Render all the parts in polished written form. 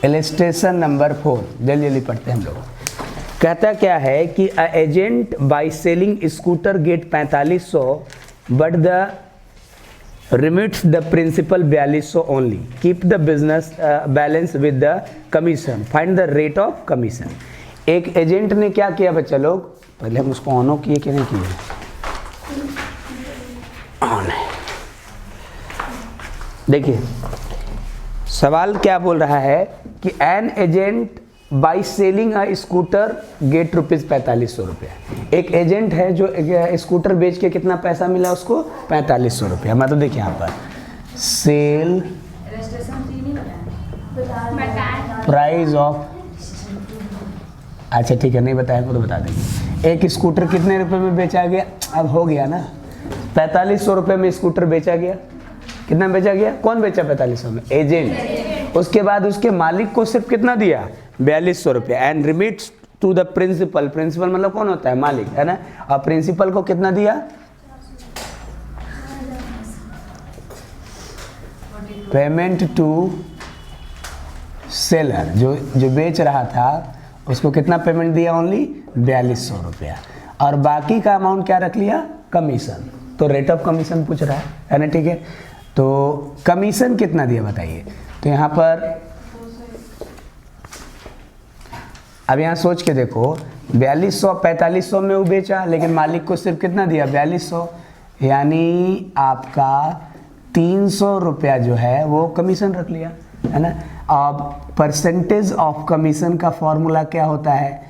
Illustration number 4 जल्दी जल्दी पढ़ते हैं हम लोग। कहता क्या है कि a agent by selling scooter get 4500 but the remits the principal 4200 only, keep the business balance with the commission, find the rate of commission. एक एजेंट ने क्या किया बच्चा लोग, पहले हम उसको ऑन किए कि नहीं किए, ऑन है। देखिए सवाल क्या बोल रहा है कि an agent by selling a scooter get rupees 4500 रुपया। एक एजेंट है जो स्कूटर बेच के कितना पैसा मिला उसको, 4500 रुपया। मतलब देखिए यहाँ पर सेल प्राइस ऑफ, अच्छा ठीक है नहीं बताया तो बता देंगे। एक स्कूटर कितने रुपए में बेचा गया, अब हो गया ना, 4500 रुपये में स्कूटर बेचा गया। कितना बेचा गया, कौन बेचा 4500 में, एजेंट। उसके बाद उसके मालिक को सिर्फ कितना दिया, 4200 रुपया। And remits to the principal, principal मतलब कौन होता है, मालिक है ना, और प्रिंसिपल को कितना दिया, पेमेंट टू सेलर, जो बेच रहा था उसको कितना पेमेंट दिया, ओनली 4200 रुपया। और बाकी का अमाउंट क्या रख लिया, कमीशन। तो रेट ऑफ कमीशन पूछ रहा है ना, ठीक है। तो कमीशन कितना दिया बताइए। तो यहाँ पर अब यहाँ सोच के देखो, 4200 4500 में वो बेचा, लेकिन मालिक को सिर्फ कितना दिया, 4200, यानी आपका 300 रुपया जो है वो कमीशन रख लिया, है ना। अब परसेंटेज ऑफ कमीशन का फॉर्मूला क्या होता है,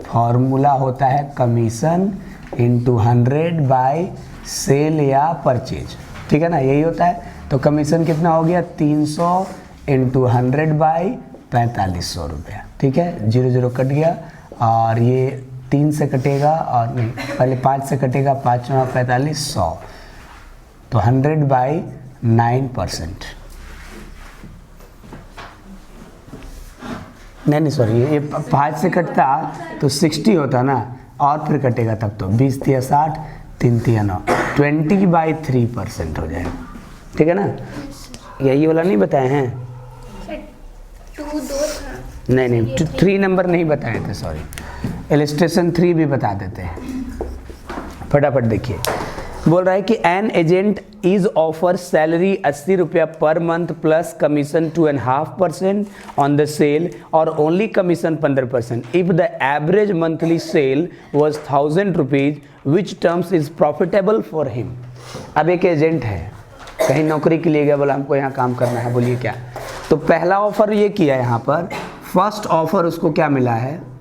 फॉर्मूला होता है कमीशन इंटू 100 बाय सेल या परचेज, ठीक है ना, यही होता है। तो कमीशन कितना हो गया, 300 इंटू 100 बाई 4500 रुपया, ठीक है। 0 0 कट गया और ये 3 से कटेगा, और नहीं पहले 5 से कटेगा, 5 9 45 100, तो 100 बाई 9%, नहीं सॉरी, ये 5 से कटता तो 60 होता ना, और फिर कटेगा तब तो 20 तिया 60, 3 तिया 9, 20/3% हो जाएगा, ठीक है ना। यही वाला नहीं बताए हैं, 2 2 था, नहीं 3 नंबर नहीं बताए थे, सॉरी। इलस्ट्रेशन 3 भी बता देते हैं, फटाफट देखिए। बोल रहा है कि an agent is offer salary 80 रुपया per month plus commission 2.5% on the sale और only commission 15%। If the average monthly sale was 1000 rupees which terms is profitable for him. अब एक एजेंट है, कहीं नौकरी के लिए गया, बोला हमको यहाँ काम करना है, बोलिए क्या। तो पहला ऑफर ये किया यहाँ पर, फर्स्ट ऑफर उसको क्या मिला है,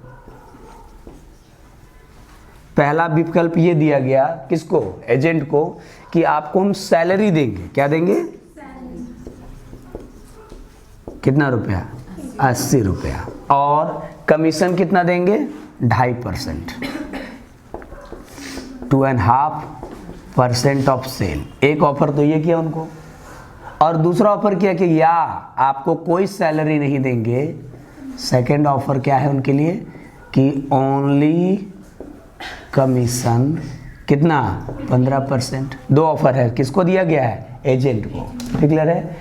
पहला विकल्प ये दिया गया किसको, एजेंट को, कि आपको हम सैलरी देंगे, क्या देंगे, कितना रुपया, 80 रुपया, और कमीशन कितना देंगे, 2.5%, 2.5% ऑफ सेल। एक ऑफर तो ये किया उनको, और दूसरा ऑफर किया कि या आपको कोई सैलरी नहीं देंगे। सेकंड ऑफर क्या है उनके लिए कि ओनली कमीशन कितना, 15%। 2 ऑफर है, किसको दिया गया है, एजेंट को, क्लियर है।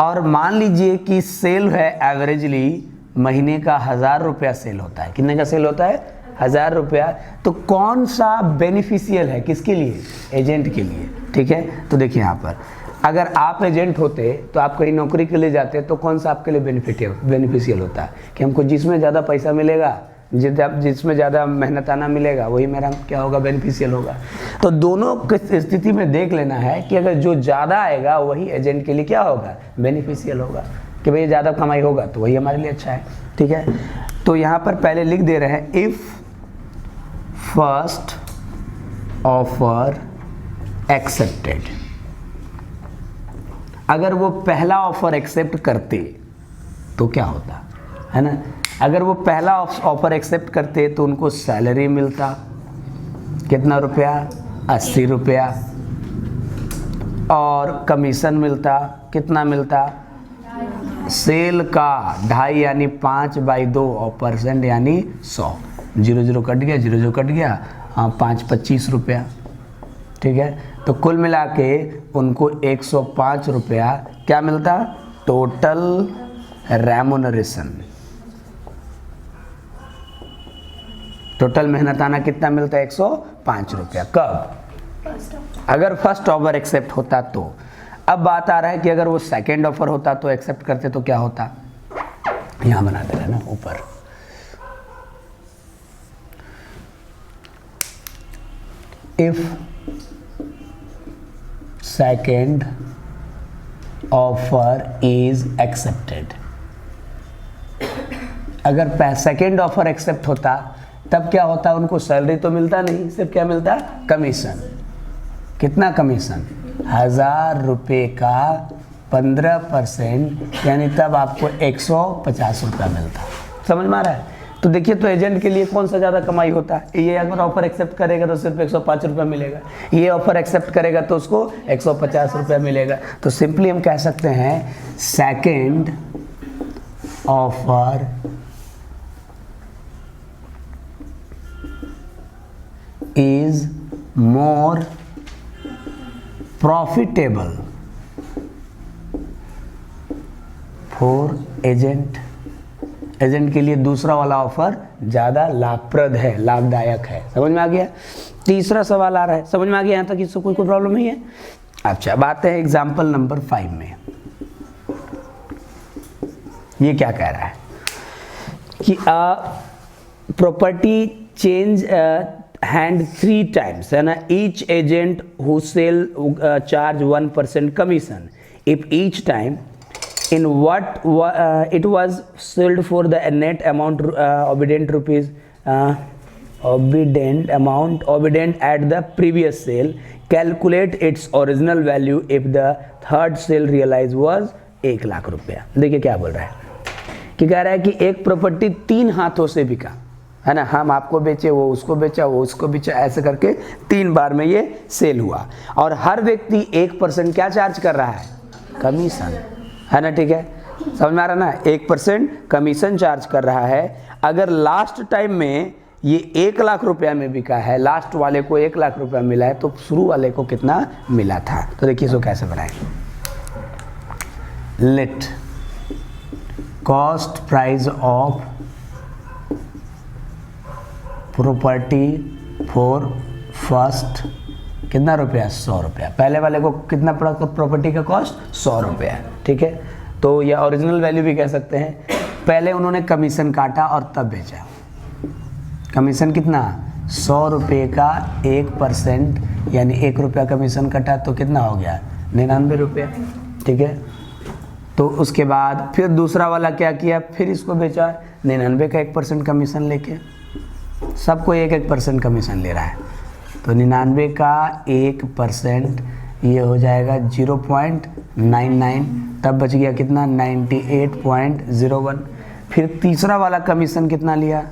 और मान लीजिए कि सेल है एवरेजली महीने का 1000 रुपया सेल होता है, कितने का सेल होता है, 1000 रुपया। तो कौन सा बेनिफिशियल है, किसके लिए, एजेंट के लिए, ठीक है। तो देखिए यहाँ पर अगर आप एजेंट होते तो आप कहीं नौकरी के लिए जाते तो कौन सा आपके लिए बेनिफिशियल होता है, कि हमको जिसमें ज़्यादा पैसा मिलेगा, जिसमें ज़्यादा मेहनताना मिलेगा, वही मेरा क्या होगा, बेनिफिशियल होगा। तो दोनों की स्थिति में देख लेना है कि अगर जो ज़्यादा आएगा वही एजेंट के लिए क्या होगा, बेनिफिशियल होगा, कि भाई ज़्यादा कमाई होगा तो वही हमारे लिए अच्छा है, ठीक है। तो यहाँ पर पहले लिख दे रहे हैं, इफ़ फर्स्ट ऑफर एक्सेप्टेड, अगर वो पहला ऑफर एक्सेप्ट करते तो क्या होता, है ना। अगर वो पहला ऑफर एक्सेप्ट करते तो उनको सैलरी मिलता कितना रुपया, 80 रुपया, और कमीशन मिलता कितना मिलता, सेल का 2.5 यानी 5/2 और परसेंट यानी 100। 0 0 कट गया, 0 0 कट गया, 5 25 रुपया, ठीक है। तो कुल मिला के उनको 105 रुपया क्या मिलता टोटल, रेमुनरेशन। टोटल मेहनताना कितना मिलता है? 105 रुपया। कब? फर्स्ट ऑफ अगर फर्स्ट ऑफर एक्सेप्ट होता तो। अब बात आ रहा है कि अगर वो सेकेंड ऑफर होता तो एक्सेप्ट करते तो क्या होता? यहां बना दे रहा है ना ऊपर। If second offer is accepted, अगर सेकेंड ऑफर एक्सेप्ट होता तब क्या होता? उनको सैलरी तो मिलता नहीं, सिर्फ क्या मिलता? कमीशन। कितना कमीशन? 1000 रुपये का 15%, यानी तब आपको 150 रुपया मिलता। समझ में आ रहा है? तो देखिए, तो एजेंट के लिए कौन सा ज़्यादा कमाई होता है? ये अगर ऑफर एक्सेप्ट करेगा तो सिर्फ 105 रुपया मिलेगा, ये ऑफर एक्सेप्ट करेगा तो उसको 150 रुपया मिलेगा। तो सिंपली हम कह सकते हैं second offer is more profitable for agent। Agent के लिए दूसरा वाला ऑफर ज़्यादा लाभप्रद है, लाभदायक है। समझ में आ गया? तीसरा सवाल आ रहा है, समझ में आ गया यहाँ तक? इससे कोई प्रॉब्लम नहीं है? अच्छा, बात है एग्जाम्पल नंबर 5 में। ये क्या कह रहा है कि प्रॉपर्टी चेंज hand 3 times, है ना? Each agent who sell charge 1% commission if each time in what it was sold for the net amount obedient rupees obedient at the previous sale, calculate its original value if the third sale realized was 1 lakh रुपया। देखिए क्या बोल रहा है कि कह रहा है कि एक प्रॉपर्टी 3 हाथों से बिका, है ना? हम आपको बेचे, वो उसको बेचा, वो उसको बेचा, ऐसे करके 3 बार में ये सेल हुआ। और हर व्यक्ति 1% क्या चार्ज कर रहा है? कमीशन, है ना? ठीक है, समझ में आ रहा ना? 1% कमीशन चार्ज कर रहा है। अगर लास्ट टाइम में ये 1 लाख रुपया में बिका है, लास्ट वाले को 1 लाख रुपया मिला है, तो शुरू वाले को कितना मिला था? तो देखिए इसको कैसे बनाएंगे। Let cost price of property for first कितना रुपया? 100 रुपया। पहले वाले को कितना पड़ा प्रॉपर्टी का कॉस्ट? 100 रुपया। ठीक है, तो यह ओरिजिनल वैल्यू भी कह सकते हैं। पहले उन्होंने कमीशन काटा और तब बेचा। कमीशन कितना? 100 रुपये का 1%, यानी 1 रुपया कमीशन कटा तो कितना हो गया? 99 रुपया। ठीक है, तो उसके बाद फिर दूसरा वाला क्या किया? फिर इसको बेचा 99 का 1% कमीशन लेके। सबको 1% कमीशन ले रहा है, तो 99 का 1% ये हो जाएगा 0.99, तब बच गया कितना? 98.01। फिर तीसरा वाला कमीशन कितना लिया?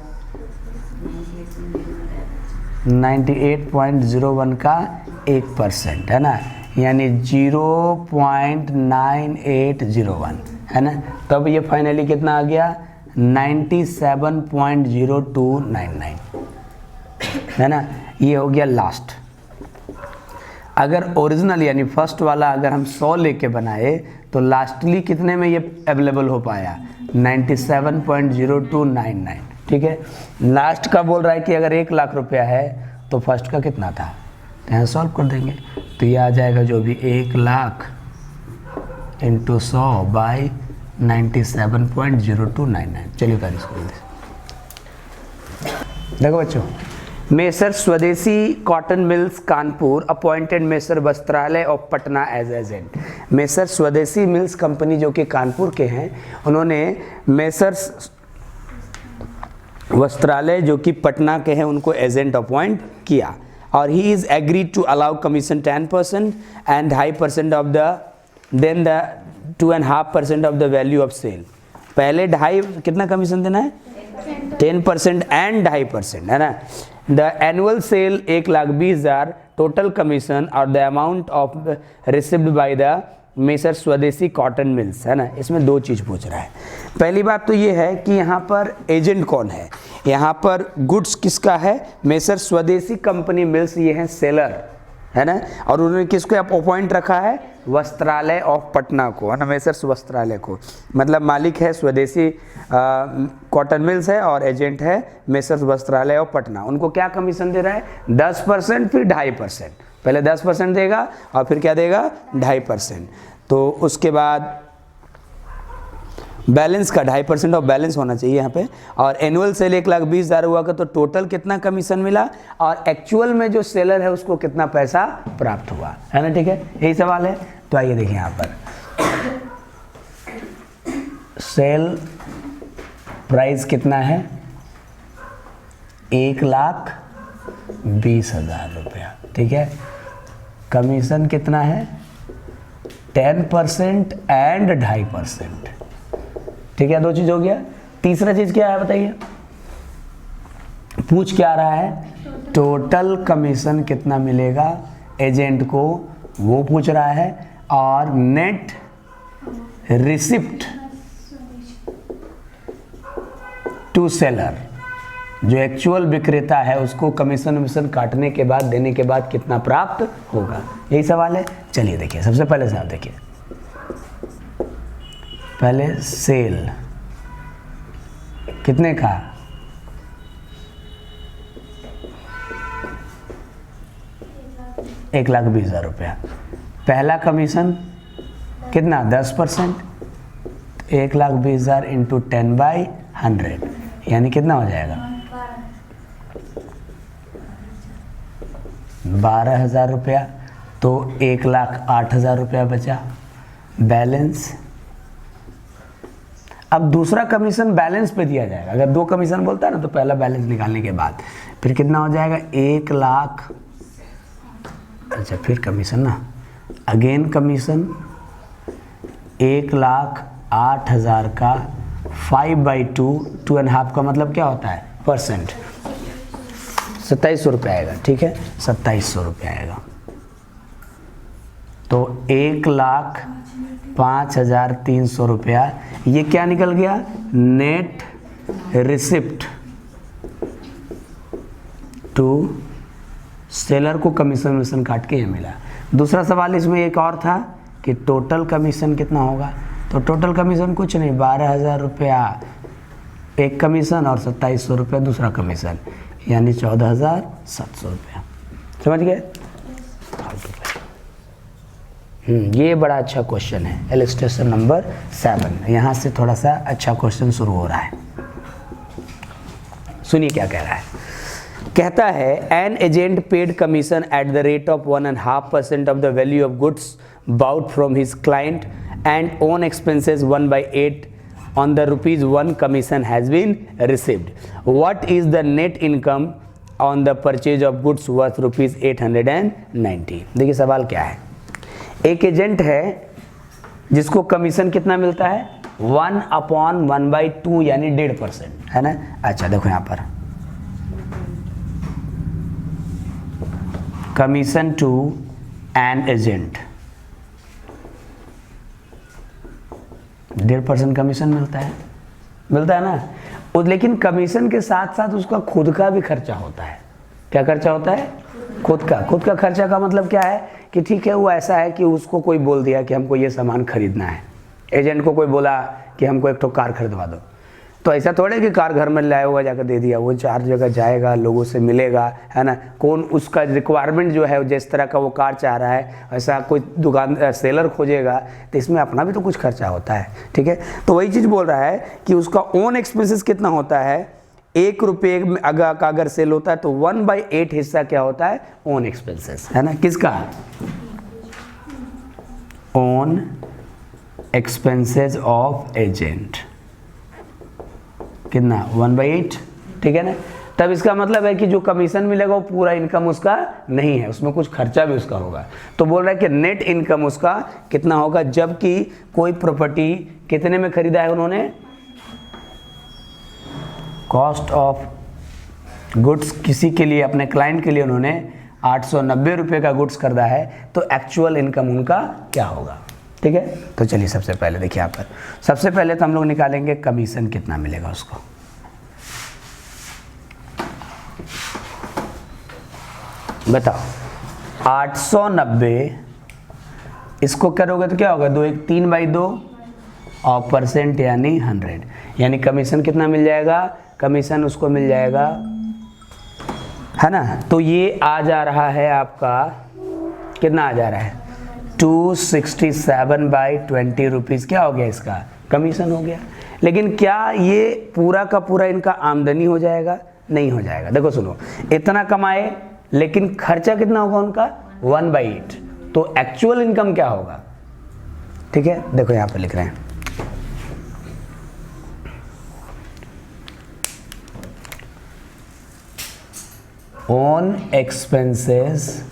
98.01 का 1%, है ना? यानी 0.9801, है ना? तब ये फाइनली कितना आ गया? 97.0299, है ना? ये हो गया लास्ट। अगर ओरिजिनल यानी फर्स्ट वाला अगर हम 100 लेके बनाए तो लास्टली कितने में ये अवेलेबल हो पाया? 97.0299। ठीक है, लास्ट का बोल रहा है कि अगर 1 लाख रुपया है तो फर्स्ट का कितना था? तो यहाँ सॉल्व कर देंगे, तो ये आ जाएगा जो भी 1 लाख इंटू 100 बाई 97.0299। चलिए तारीख को देखो बच्चों। Messrs Swadeshi cotton mills Kanpur appointed Messrs Vastralaya of Patna as agent. Messrs Swadeshi mills company जो कि कानपुर के हैं, उन्होंने मेसर वस्त्रालय जो कि पटना के हैं उनको एजेंट अपॉइंट किया। और he is agreed to allow commission 10% and 2.5% of the then the 2.5% of the value of sale. पहले 2.5 कितना कमीशन देना है? 10% एंड 2.5%, है ना? The annual sale 1,20,000 total commission और the amount of received by the messrs Swadeshi cotton mills, है ना? इसमें 2 चीज़ पूछ रहा है। पहली बात तो ये है कि यहाँ पर एजेंट कौन है? यहाँ पर गुड्स किसका है? मेसर स्वदेशी कंपनी मिल्स, ये हैं सेलर, है ना। और उन्होंने किसको अपॉइंट रखा है, वस्त्रालय ऑफ पटना को, है ना, मेसर्स वस्त्रालय को। मतलब मालिक है स्वदेशी कॉटन मिल्स है और एजेंट है मेसर्स वस्त्रालय ऑफ पटना। उनको क्या कमीशन दे रहा है, 10%, फिर 2.5%। पहले 10% देगा और फिर क्या देगा, 2.5%। तो उसके बाद बैलेंस का 2.5% ऑफ बैलेंस होना चाहिए यहाँ पे। और एनुअल सेल 1,20,000 हुआ का, तो टोटल कितना कमीशन मिला और एक्चुअल में जो सेलर है उसको कितना पैसा प्राप्त हुआ, है ना। ठीक है, यही सवाल है। तो आइए देखिए यहाँ पर सेल प्राइस कितना है, 1,20,000 रुपया। ठीक है, कमीशन कितना है, 10% एंड 2.5%। ठीक है, दो चीज हो गया। तीसरा चीज क्या है बताइए, पूछ क्या रहा है, टोटल कमीशन कितना मिलेगा एजेंट को, वो पूछ रहा है। और नेट रिसिप्ट टू सेलर, जो एक्चुअल विक्रेता है उसको कमीशन काटने के बाद, देने के बाद कितना प्राप्त होगा, यही सवाल है। चलिए देखिए, सबसे पहले से आप देखिए, पहले सेल कितने का, 1,20,000 रुपया। पहला कमीशन कितना, 10%, 1,20,000 इंटू 10/100 यानी कितना हो जाएगा, 12,000 रुपया। तो 1,08,000 रुपया बचा। बैलेंस, अब दूसरा कमीशन बैलेंस पे दिया जाएगा। अगर दो कमीशन बोलता है ना, तो पहला बैलेंस निकालने के बाद फिर कितना हो जाएगा, 1,00,000। अच्छा, फिर कमीशन ना, अगेन कमीशन 1,08,000 का 5/2, 2.5 का मतलब क्या होता है, परसेंट, 2700 रुपये आएगा। ठीक है, 2700 रुपये आएगा। तो 1,05,300 रुपया, ये क्या निकल गया, नेट रिसिप्ट टू सेलर को कमीशन काट के ये मिला। दूसरा सवाल इसमें एक और था कि टोटल कमीशन कितना होगा, तो टोटल कमीशन कुछ नहीं, 12,000 रुपया एक कमीशन और 2700 रुपया दूसरा कमीशन, यानी 14,700 रुपया। समझ गए। ये बड़ा अच्छा क्वेश्चन है, इलस्ट्रेशन नंबर 7। यहाँ से थोड़ा सा अच्छा क्वेश्चन शुरू हो रहा है। सुनिए क्या कह रहा है, कहता है an agent paid commission at the rate of 1.5% of the value of goods bought from his client and own expenses 1/8 on the ₹1 commission has been received. What is the net income on the purchase of goods worth ₹890? देखिए सवाल क्या है, एक agent है जिसको commission कितना मिलता है, 1/1/2 यानी 1.5%, है ना। अच्छा देखो यहाँ पर commission to an agent 1.5% commission मिलता है ना। लेकिन कमीशन के साथ साथ उसका खुद का भी खर्चा होता है। क्या खर्चा होता है, खुद का खर्चा का मतलब क्या है कि ठीक है, वो ऐसा है कि उसको कोई बोल दिया कि हमको ये सामान खरीदना है, एजेंट को कोई बोला कि हमको एक तो कार खरीदवा दो, तो ऐसा थोड़े कि कार घर में लाया हुआ जाकर दे दिया, वो 4 जगह जाएगा, लोगों से मिलेगा, है ना। कौन उसका रिक्वायरमेंट जो है, जिस तरह का वो कार चाह रहा है ऐसा कोई दुकान सेलर खोजेगा, तो इसमें अपना भी तो कुछ खर्चा होता है। ठीक है, तो वही चीज़ बोल रहा है कि उसका ओन एक्सपेंसेस कितना होता है, ₹1 में अगर सेल होता है तो 1/8 हिस्सा क्या होता है, ओन एक्सपेंसेस, है ना। किसका, ओन एक्सपेंसेस ऑफ एजेंट, कितना, 1/8। ठीक है ना। तब इसका मतलब है कि जो कमीशन मिलेगा वो पूरा इनकम उसका नहीं है, उसमें कुछ खर्चा भी उसका होगा। तो बोल रहा है कि नेट इनकम उसका कितना होगा, जबकि कोई प्रॉपर्टी कितने में खरीदा है उन्होंने, कॉस्ट ऑफ गुड्स किसी के लिए, अपने क्लाइंट के लिए उन्होंने 890 रुपये का गुड्स खरीदा है, तो एक्चुअल इनकम उनका क्या होगा। ठीक है, तो चलिए सबसे पहले देखिए यहाँ पर, सबसे पहले तो हम लोग निकालेंगे कमीशन कितना मिलेगा उसको। बताओ, 890, इसको करोगे तो क्या होगा, 2 1 3/2 और परसेंट यानी 100, यानी कमीशन कितना मिल जाएगा, कमीशन उसको मिल जाएगा, है ना। तो ये आ जा रहा है आपका, कितना आ जा रहा है, 267/20 रुपीज़ क्या हो गया, इसका कमीशन हो गया। लेकिन क्या ये पूरा का पूरा इनका आमदनी हो जाएगा, नहीं हो जाएगा। देखो सुनो, इतना कमाए लेकिन खर्चा कितना होगा उनका, 1/8, तो एक्चुअल इनकम क्या होगा, ठीक है। देखो यहाँ पे लिख रहे हैं, ओन एक्सपेंसेस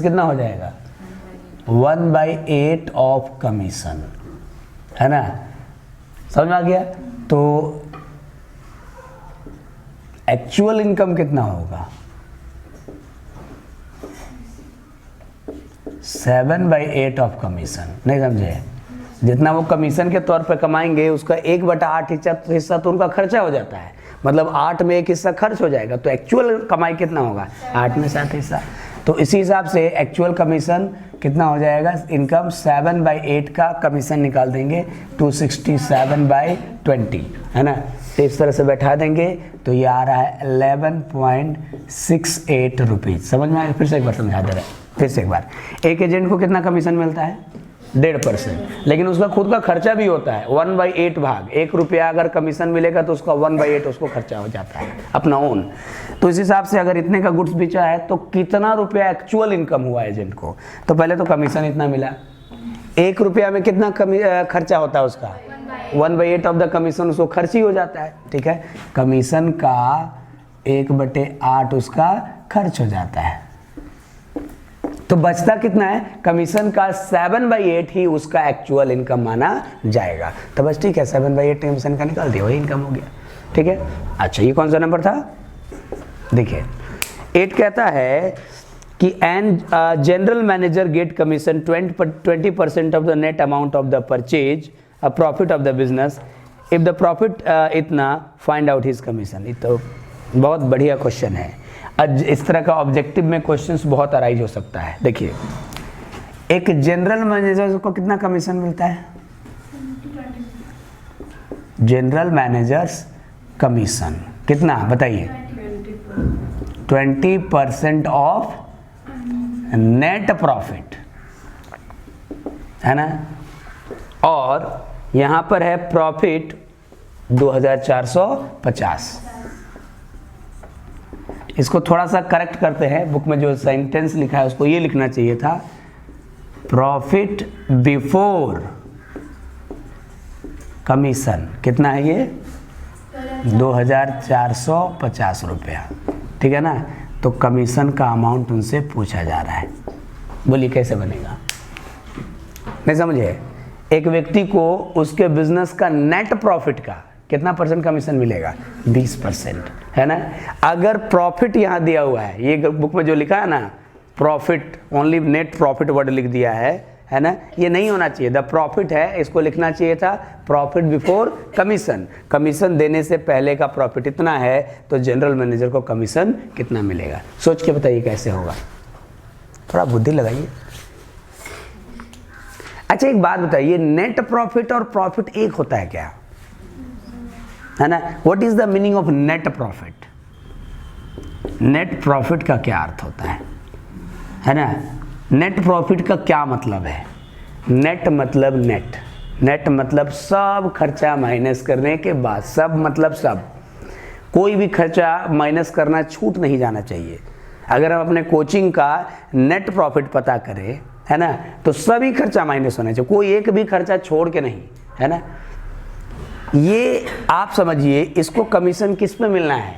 कितना हो जाएगा, 1/8 ऑफ कमीशन, है ना, समझ में आ गया। तो एक्चुअल इनकम कितना होगा, 7/8 ऑफ कमीशन, नहीं समझे, जितना वो कमीशन के तौर पे कमाएंगे उसका 1/8 हिस्सा तो उनका खर्चा हो जाता है, मतलब 8 में 1 हिस्सा खर्च हो जाएगा, तो एक्चुअल कमाई कितना होगा, 8 में 7 हिस्सा। तो इसी हिसाब से एक्चुअल कमीशन कितना हो जाएगा, इनकम 7/8 का कमीशन निकाल देंगे, 267/20, है ना। तो इस तरह से बैठा देंगे तो ये आ रहा है 11.68 रुपीज़। समझ में आया, फिर से एक बार समझा दे रहे हैं, फिर से एक बार। एक एजेंट को कितना कमीशन मिलता है, 1.5%, लेकिन उसका खुद का खर्चा भी होता है 1/8 भाग, 1 रुपया अगर कमीशन मिलेगा तो उसका 1/8 उसको खर्चा हो जाता है अपना ओन। तो इस हिसाब से अगर इतने का गुड्स बेचा है तो कितना रुपया एक्चुअल इनकम हुआ एजेंट को, तो पहले तो कमीशन इतना मिला, 1 रुपया में कितना खर्चा होता है उसका, 1/8 ऑफ द कमीशन उसको खर्च ही हो जाता है, ठीक है। कमीशन का 1/8 उसका खर्च हो जाता है, तो बचता कितना है, कमीशन का 7/8 ही उसका एक्चुअल इनकम माना जाएगा। तो बस ठीक है, 7/8 कमीशन का निकाल दिया, वही इनकम हो गया, ठीक है। अच्छा, ये कौन सा नंबर था, देखिए 8 कहता है कि an general manager get commission 20% of the net amount of the purchase profit of the business, if the profit इतना फाइंड आउट हिज कमीशन। ये तो बहुत बढ़िया क्वेश्चन है, इस तरह का ऑब्जेक्टिव में क्वेश्चंस बहुत अराइज हो सकता है। देखिए, एक जनरल मैनेजर को कितना कमीशन मिलता है, जनरल मैनेजर्स कमीशन कितना बताइए, 20% ऑफ नेट प्रॉफिट, है ना। और यहां पर है प्रॉफिट 2450। इसको थोड़ा सा करेक्ट करते हैं, बुक में जो सेंटेंस लिखा है उसको ये लिखना चाहिए था, प्रॉफिट बिफोर कमीशन कितना है ये, 2450 रुपया, ठीक है ना। तो कमीशन का अमाउंट उनसे पूछा जा रहा है, बोलिए कैसे बनेगा, नहीं समझे। एक व्यक्ति को उसके बिजनेस का नेट प्रॉफिट का कितना परसेंट कमीशन मिलेगा, 20%, है ना। अगर प्रॉफिट यहाँ दिया हुआ है, ये बुक में जो लिखा है ना, profit only net profit word लिख दिया है ना, ये नहीं होना चाहिए, द प्रॉफिट है, इसको लिखना चाहिए था प्रॉफिट बिफोर कमीशन। कमीशन देने से पहले का प्रॉफिट इतना है, तो जनरल मैनेजर को कमीशन कितना मिलेगा, सोच के बताइए कैसे होगा, थोड़ा बुद्धि लगाइए। अच्छा, एक बात बताइए, नेट प्रॉफिट और प्रॉफिट एक होता है क्या, है ना। What is the meaning of net profit, net profit का क्या अर्थ होता है ना। नेट प्रॉफिट का क्या मतलब है, नेट मतलब नेट, नेट मतलब सब खर्चा माइनस करने के बाद, सब मतलब सब, कोई भी खर्चा माइनस करना छूट नहीं जाना चाहिए। अगर हम अपने कोचिंग का नेट प्रॉफिट पता करें, है ना, तो सभी खर्चा माइनस होना चाहिए, कोई एक भी खर्चा छोड़ के नहीं, है ना। ये आप समझिए, इसको कमीशन किस पे मिलना है,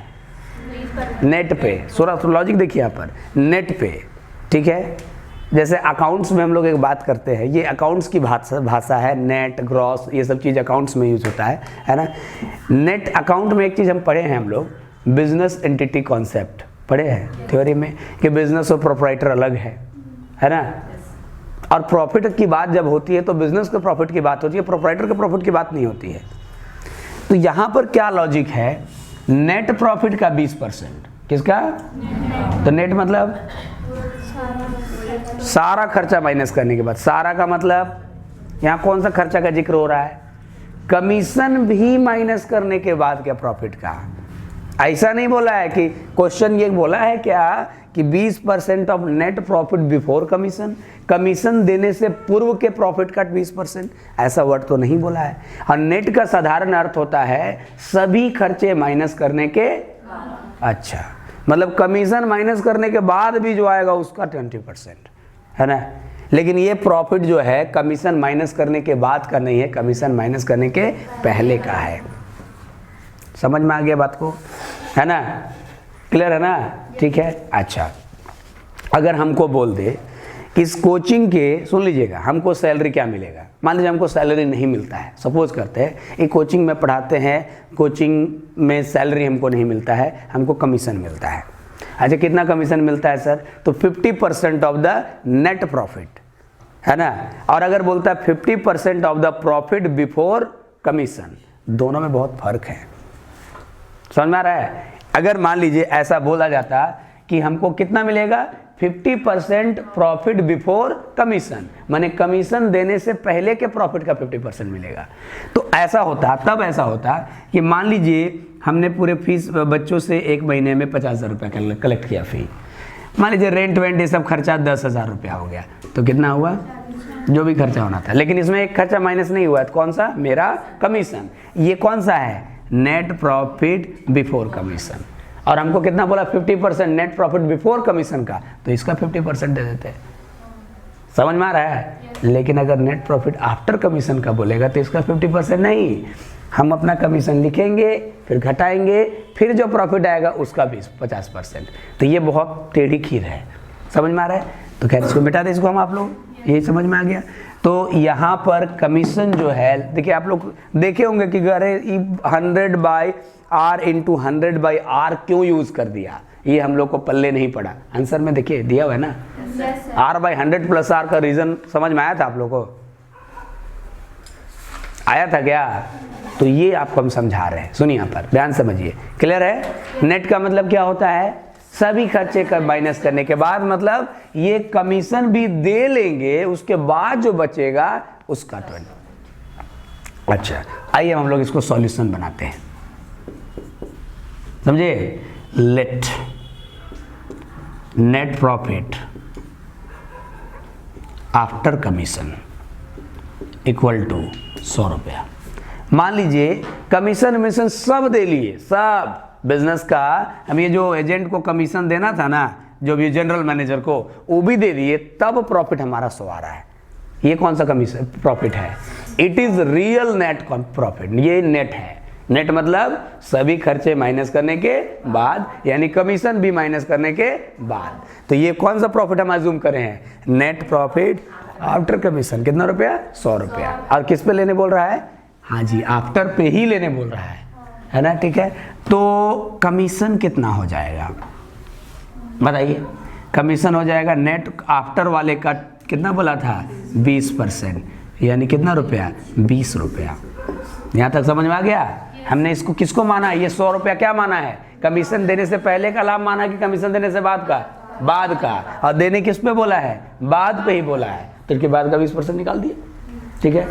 नेट पे। थोड़ा लॉजिक देखिए यहाँ पर, नेट पे, ठीक है। जैसे अकाउंट्स में हम लोग एक बात करते हैं, ये अकाउंट्स की भाषा है, नेट ग्रॉस ये सब चीज़ अकाउंट्स में यूज होता है ना। नेट अकाउंट में एक चीज़ हम पढ़े हैं हम लोग, बिजनेस एंटिटी कॉन्सेप्ट पढ़े हैं थ्योरी में, कि बिजनेस और प्रोप्राइटर अलग है ना। और प्रॉफिट की बात जब होती है तो बिजनेस के प्रॉफिट की बात होती है, प्रोप्राइटर के प्रॉफिट की बात नहीं होती है। तो यहाँ पर क्या लॉजिक है, नेट प्रॉफिट का 20%, किसका? तो नेट मतलब सारा खर्चा माइनस करने के बाद। सारा का मतलब यहाँ कौन सा खर्चा का जिक्र हो रहा है? कमीशन भी माइनस करने के बाद क्या प्रॉफिट का। ऐसा नहीं बोला है कि क्वेश्चन ये बोला है क्या कि 20% of net profit before commission, commission देने से पूर्व के प्रॉफिट का 20%, ऐसा वर्ड तो नहीं बोला है। और नेट का साधारण अर्थ होता है सभी खर्चे माइनस करने के। अच्छा, मतलब कमीशन माइनस करने के बाद भी जो आएगा उसका 20%, है ना। लेकिन ये प्रॉफिट जो है कमीशन माइनस करने के बाद का नहीं है, कमीशन माइनस करने के पहले का है। समझ में आ गया बात को, है ना? क्लियर है ना? ठीक है। अच्छा, अगर हमको बोल दे इस कोचिंग के, सुन लीजिएगा, हमको सैलरी क्या मिलेगा। मान लीजिए हमको सैलरी नहीं मिलता है, सपोज करते हैं एक कोचिंग में पढ़ाते हैं, कोचिंग में सैलरी हमको नहीं मिलता है, हमको कमीशन मिलता है। अच्छा, कितना कमीशन मिलता है सर? तो 50% ऑफ द नेट प्रॉफिट, है ना। और अगर बोलता है 50% of the profit before commission, दोनों में बहुत फर्क है। समझ में आ रहा है? अगर मान लीजिए ऐसा बोला जाता कि हमको कितना मिलेगा, 50% प्रॉफिट बिफोर कमीशन, माने कमीशन देने से पहले के प्रॉफिट का 50% मिलेगा, तो ऐसा होता, तब ऐसा होता कि मान लीजिए हमने पूरे फीस बच्चों से एक महीने में 50,000 रुपया कलेक्ट किया फी। मान लीजिए रेंट वेंट ये सब खर्चा 10,000 रुपया हो गया, तो कितना हुआ? जो भी खर्चा होना था। लेकिन इसमें एक खर्चा माइनस नहीं हुआ है, तो कौन सा? मेरा कमीशन। ये कौन सा है? Net profit before commission. और हमको कितना बोला? 50% नेट प्रॉफिट बिफोर कमीशन का, तो इसका 50% दे देते हैं। समझ में आ रहा है? लेकिन अगर नेट प्रॉफिट आफ्टर कमीशन का बोलेगा तो इसका 50% नहीं, हम अपना कमीशन लिखेंगे, फिर घटाएंगे, फिर जो प्रॉफिट आएगा उसका 50%। तो ये बहुत टेढ़ी खीर है। समझ में आ रहा है? तो खैर इसको मिटा दें, इसको हम आप लोग, ये समझ में आ गया। तो यहाँ पर कमीशन जो है, देखिए आप लोग देखे होंगे कि अरे 100/r इंटू 100/r क्यों यूज कर दिया, ये हम लोग को पल्ले नहीं पड़ा। आंसर में देखिए दिया हुआ है ना, r/100 + r का रीजन समझ में आया था आप लोग को? आया था क्या? तो ये आपको हम समझा रहे हैं, सुनिए यहाँ पर ध्यान समझिए। क्लियर है? नेट का मतलब क्या होता है? सभी खर्चे का माइनस करने के बाद, मतलब ये कमीशन भी दे लेंगे, उसके बाद जो बचेगा उसका 20। अच्छा, आइए हम लोग इसको सॉल्यूशन बनाते हैं, समझे। Let net profit after commission equal to 100 रुपया। मान लीजिए कमीशन मिशन सब दे लिए, सब बिजनेस का, हम ये जो एजेंट को कमीशन देना था ना, जो भी जनरल मैनेजर को, वो भी दे दिए, तब प्रॉफिट हमारा 100 आ रहा है। ये कौन सा कमीशन प्रॉफिट है? It is real net profit. ये नेट है। नेट मतलब सभी खर्चे माइनस करने के बाद, यानी कमीशन भी माइनस करने के बाद। तो ये कौन सा प्रॉफिट हम अज्यूम कर रहे हैं? Net profit after commission. कितना रुपया? 100 रुपया। और किस पे लेने बोल रहा है? हाँ जी, आफ्टर पे ही लेने बोल रहा है ना। ठीक है, तो कमीशन कितना हो जाएगा बताइए? कमीशन हो जाएगा नेट आफ्टर वाले का, कितना बोला था? 20%, यानी कितना रुपया? 20 रुपया। यहाँ तक समझ में आ गया? हमने इसको किसको माना है? ये 100 रुपया क्या माना है? कमीशन देने से पहले का लाभ माना कि कमीशन देने से बाद का? बाद का। और देने किस पे बोला है? बाद पे ही बोला है, तो इसके बाद का 20% निकाल दिए। ठीक है,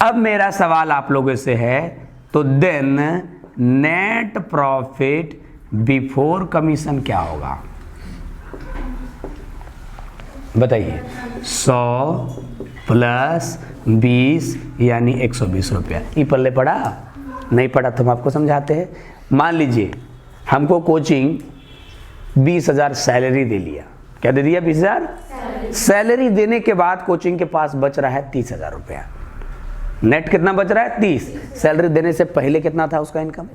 अब मेरा सवाल आप लोगों से है, तो then net profit before commission क्या होगा बताइए? 100 + 20 यानी 120 रुपया। ये पल्ले पड़ा? नहीं पड़ा तो हम आपको समझाते हैं। मान लीजिए हमको कोचिंग 20,000 सैलरी दे लिया। क्या दे दिया? 20,000 सैलरी देने के बाद कोचिंग के पास बच रहा है 30,000 रुपया। नेट कितना बच रहा है? 30। सैलरी देने से पहले कितना था उसका इनकम?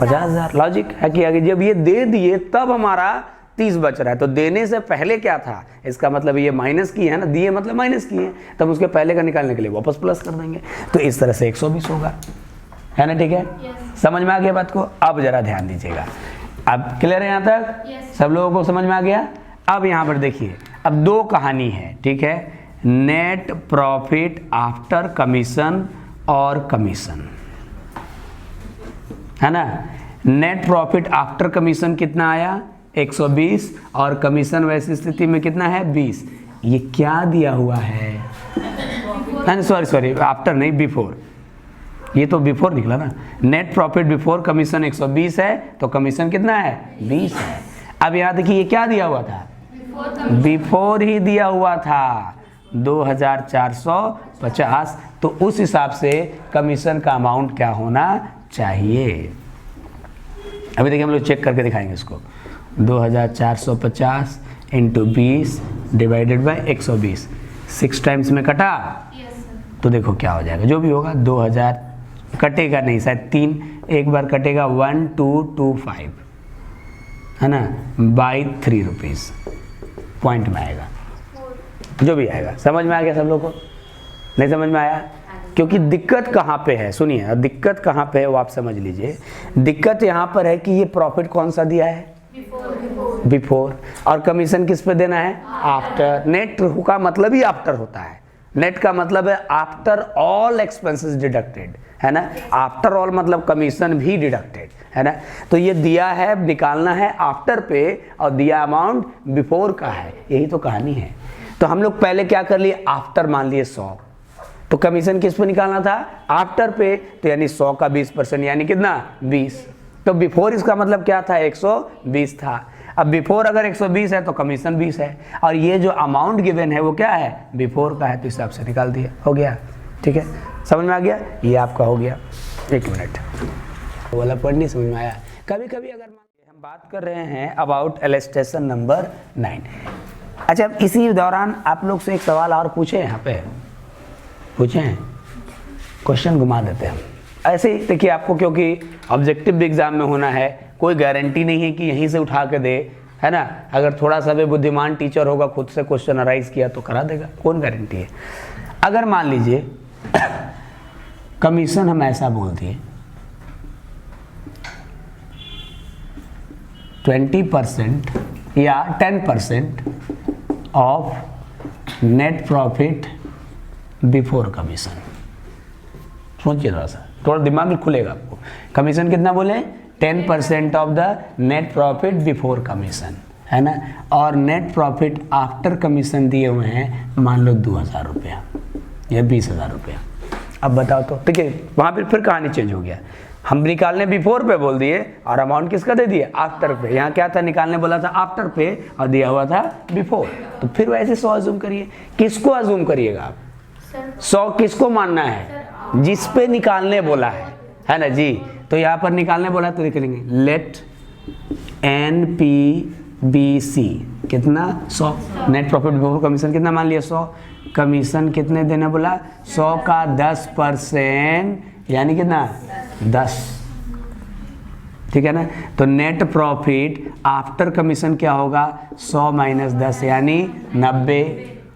50,000। लॉजिक है कि जब ये दे दिए तब हमारा 30 बच रहा है, तो देने से पहले क्या था? इसका मतलब ये माइनस की है ना, दिए मतलब माइनस किए, तब उसके पहले का निकालने के लिए वापस प्लस कर देंगे, तो इस तरह से 120 होगा, है ना। ठीक है, समझ में आ गया बात को? अब जरा ध्यान दीजिएगा। अब क्लियर है यहाँ तक? सब लोगों को समझ में आ गया? अब यहाँ पर देखिए, अब दो कहानी है। ठीक है, नेट प्रॉफिट आफ्टर कमीशन और कमीशन, है ना। नेट प्रॉफिट आफ्टर कमीशन कितना आया 120 और कमीशन वैसी स्थिति में कितना है 20। ये क्या दिया हुआ है, सॉरी आफ्टर नहीं बिफोर, ये तो बिफोर निकला ना। नेट प्रॉफिट बिफोर कमीशन 120 है तो कमीशन कितना है 20 है। अब यहाँ देखिए ये क्या दिया हुआ था, बिफोर ही दिया हुआ था 2450, तो उस हिसाब से कमीशन का अमाउंट क्या होना चाहिए। अभी देखिए हम लोग चेक करके दिखाएंगे इसको। 2450 इंटू 20 डिवाइडेड बाई 120, 6 टाइम्स में कटा तो देखो क्या हो जाएगा, जो भी होगा 2000 कटेगा नहीं, शायद 3 एक बार कटेगा 1225 है ना, बाई 3 रुपीज़ पॉइंट में आएगा, जो भी आएगा। समझ में आ गया सब लोग को? नहीं समझ में आया? क्योंकि दिक्कत कहाँ पे है, सुनिए दिक्कत कहाँ पे है वो आप समझ लीजिए। दिक्कत यहाँ पर है कि ये प्रॉफिट कौन सा दिया है बिफोर, और कमीशन किस पे देना है आफ्टर। नेट का मतलब ही आफ्टर होता है, नेट का मतलब है आफ्टर ऑल एक्सपेंसेस डिडक्टेड, है ना। आफ्टर ऑल मतलब कमीशन भी डिडक्टेड, है ना। तो ये दिया है, निकालना है आफ्टर पे, और दिया अमाउंट बिफोर का है, यही तो कहानी है। तो हम लोग पहले क्या कर लिए, आफ्टर मान लिए 100, तो कमीशन किस पे निकालना था आफ्टर पे, तो यानी 100 का 20% यानी कितना 20। तो बिफोर इसका मतलब क्या था 120 था। अब बिफोर अगर 120 है तो कमीशन 20 है, और ये जो अमाउंट गिवन है वो क्या है बिफोर का है, तो हिसाब से निकाल दिया, हो गया। ठीक है, समझ में आ गया, ये आपका हो गया। एक मिनट, वाला पॉइंट नहीं समझ में आया। कभी कभी अगर हम बात कर रहे हैं अबाउट इलस्ट्रेशन नंबर 9। अच्छा, अब इसी दौरान आप लोग से एक सवाल और पूछे, यहाँ पे पूछें, क्वेश्चन घुमा देते हैं हम ऐसे ही। देखिए आपको, क्योंकि ऑब्जेक्टिव एग्जाम में होना है, कोई गारंटी नहीं है कि यहीं से उठा के दे, है ना। अगर थोड़ा सा भी बुद्धिमान टीचर होगा, खुद से क्वेश्चन अराइज किया तो करा देगा, कौन गारंटी है। अगर मान लीजिए कमीशन हम ऐसा बोल दिए 20% या 10% of net profit before commission. सोचिए थोड़ा सा, थोड़ा दिमाग में खुलेगा आपको। कमीशन कितना बोले 10% of the net profit before commission, है ना। और नेट प्रॉफिट आफ्टर कमीशन दिए हुए हैं मान लो 2000 रुपया या 20,000 रुपया। अब बताओ तो, ठीक है, वहाँ पर फिर कहानी चेंज हो गया। हम निकालने बिफोर पे बोल दिए और अमाउंट किसका दे दिए आफ्टर पे। यहाँ क्या था, निकालने बोला था आफ्टर पे और दिया हुआ था बिफोर। तो फिर वैसे 100 अजूम करिए। किसको अजूम करिएगा आप, 100 किसको मानना है, जिस पे निकालने बोला है ना जी। तो यहाँ पर निकालने बोला तो लिख लेंगे लेट NPBC कितना 100, नेट प्रॉफिट बिफोर कमीशन कितना मान लिया 100, कमीशन कितने देना बोला 100 का 10% यानी कितना 10, ठीक है ना। तो नेट प्रॉफिट आफ्टर कमीशन क्या होगा 100 माइनस 10 यानी 90,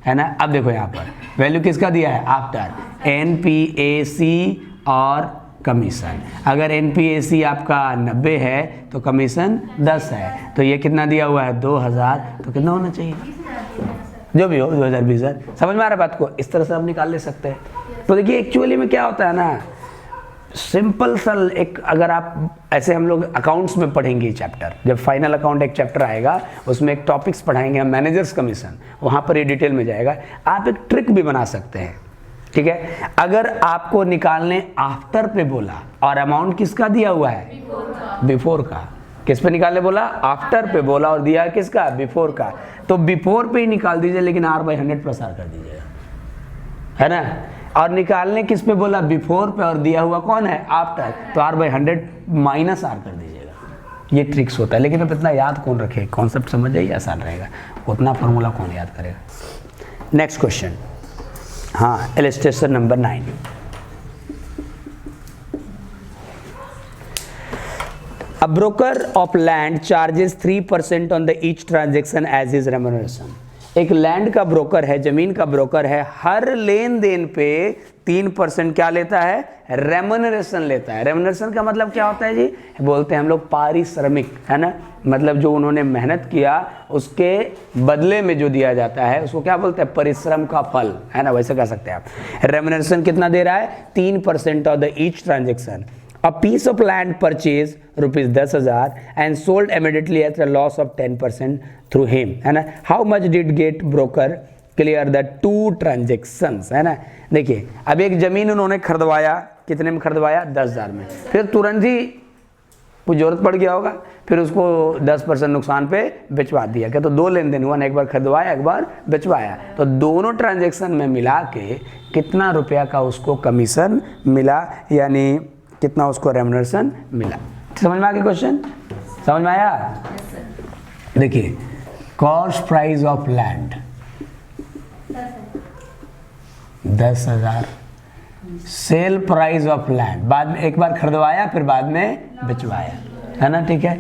है ना। अब देखो यहाँ पर वैल्यू किसका दिया है आफ्टर, NPAC और कमीशन। अगर NPAC आपका 90 है तो कमीशन 10 है, तो ये कितना दिया हुआ है 2000, तो कितना होना चाहिए जो भी हो 2020। समझ में आ रहा है बात को, इस तरह से हम निकाल ले सकते हैं। तो देखिए एक्चुअली में क्या होता है ना, सिंपल सा एक, अगर आप ऐसे, हम लोग अकाउंट्स में पढ़ेंगे चैप्टर, जब फाइनल अकाउंट एक चैप्टर आएगा उसमें एक टॉपिक्स पढ़ाएंगे हम मैनेजर्स कमीशन, वहाँ पर ये डिटेल में जाएगा। आप एक ट्रिक भी बना सकते हैं, ठीक है। अगर आपको निकालने आफ्टर पे बोला और अमाउंट किसका दिया हुआ है बिफोर का, किस पे निकालने बोला आफ्टर पे बोला और दिया किसका बिफोर का, तो बिफोर पे ही निकाल दीजिए, लेकिन R/100 प्लस R कर दीजिएगा, है ना। और निकालने किस पे बोला बिफोर पे और दिया हुआ कौन है आफ्टर, तो R/100 माइनस R कर दीजिएगा। ये ट्रिक्स होता है, लेकिन अब इतना याद कौन रखे, कॉन्सेप्ट समझ जाइए, आसान रहेगा, उतना फॉर्मूला कौन याद करेगा। नेक्स्ट क्वेश्चन, हाँ, illustration number 9। A broker of land charges 3% on the each transaction as his remuneration। एक लैंड का ब्रोकर है, जमीन का ब्रोकर है, हर लेन देन पे 3% क्या लेता है रेम्यूनरेशन लेता है। रेम्यूनरेशन का मतलब क्या होता है जी, बोलते हैं हम लोग पारिश्रमिक, है ना। मतलब जो उन्होंने मेहनत किया उसके बदले में जो दिया जाता है उसको क्या बोलते हैं, परिश्रम का फल, है ना, वैसे कह सकते हैं आप। रेम्यूनरेशन कितना दे रहा है 3% of the each transaction. A piece of land purchase ₹10,000 and sold immediately at the loss of 10% through him, है ना। How much did get broker clear the 2 transactions, है ना। देखिए अब एक ज़मीन उन्होंने खरीदवाया, कितने में खरीदवाया? 10,000 में, फिर तुरंत ही कुछ जरूरत पड़ गया होगा, फिर उसको 10% नुकसान पे बेचवा दिया। क्या? तो 2 लेन देन हुआ ना, एक बार खरीदवाया एक बार बेचवाया, तो दोनों ट्रांजेक्शन में मिला के कितना रुपया का उसको कमीशन मिला, यानी कितना उसको रेम्युनरेशन मिला। समझ में आ गया क्वेश्चन? समझ में आया? देखिए cost price of land 10,000, sale price of land, बाद में एक बार खरीदवाया फिर बाद में बेचवाया, है ना, ठीक है।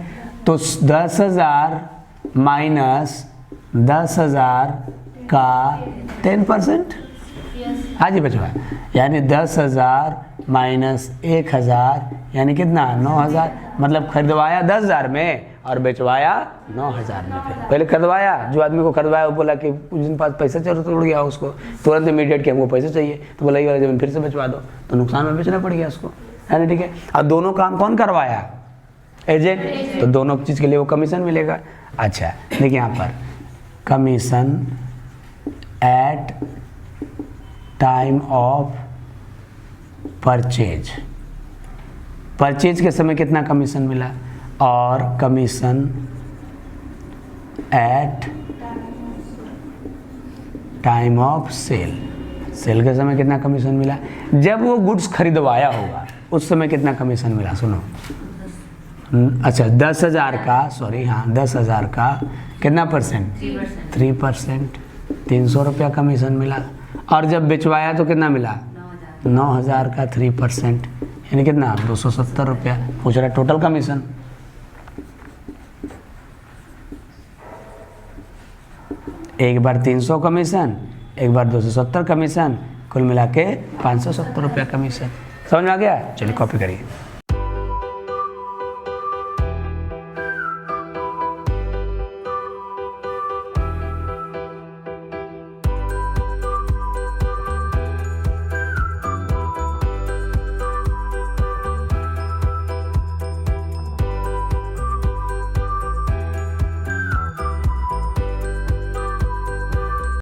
तो 10,000 माइनस 10,000 का 10%, हाँ जी बेचवाया, यानी 10,000 माइनस 1,000 यानी कितना? 9,000। मतलब खरीदवाया 10,000 में और बेचवाया 9,000 में। फिर पहले खरीदवाया, जो आदमी को खरीदवाया वो बोला कि कुछ दिन बाद पैसा जरूरत उड़ गया उसको, तुरंत इमीडिएट कि हमको पैसे चाहिए, तो बोला ये वाला जमीन फिर से बेचवा दो, तो नुकसान में बेचना पड़ गया उसको, है ना, ठीक है। और दोनों काम कौन करवाया? एजेंट, तो दोनों चीज़ के लिए वो कमीशन मिलेगा। अच्छा देखिए यहाँ पर commission at time of purchase, purchase के समय कितना कमीशन मिला, और commission at time of sale, sale के समय कितना कमीशन मिला। जब वो गुड्स खरीदवाया होगा उस समय कितना कमीशन मिला, सुनो। अच्छा 10,000 का, सॉरी हाँ 10,000 का कितना परसेंट? 3%, 300 रुपया कमीशन मिला। और जब बेचवाया तो कितना मिला? 9,000 का 3%, यानी कितना? 270 रुपया। पूछ रहा टोटल कमीशन। एक बार 300 कमीशन, एक बार 270 कमीशन, कुल मिला के 570 रुपया कमीशन। समझ में आ गया? चलिए कॉपी करिए।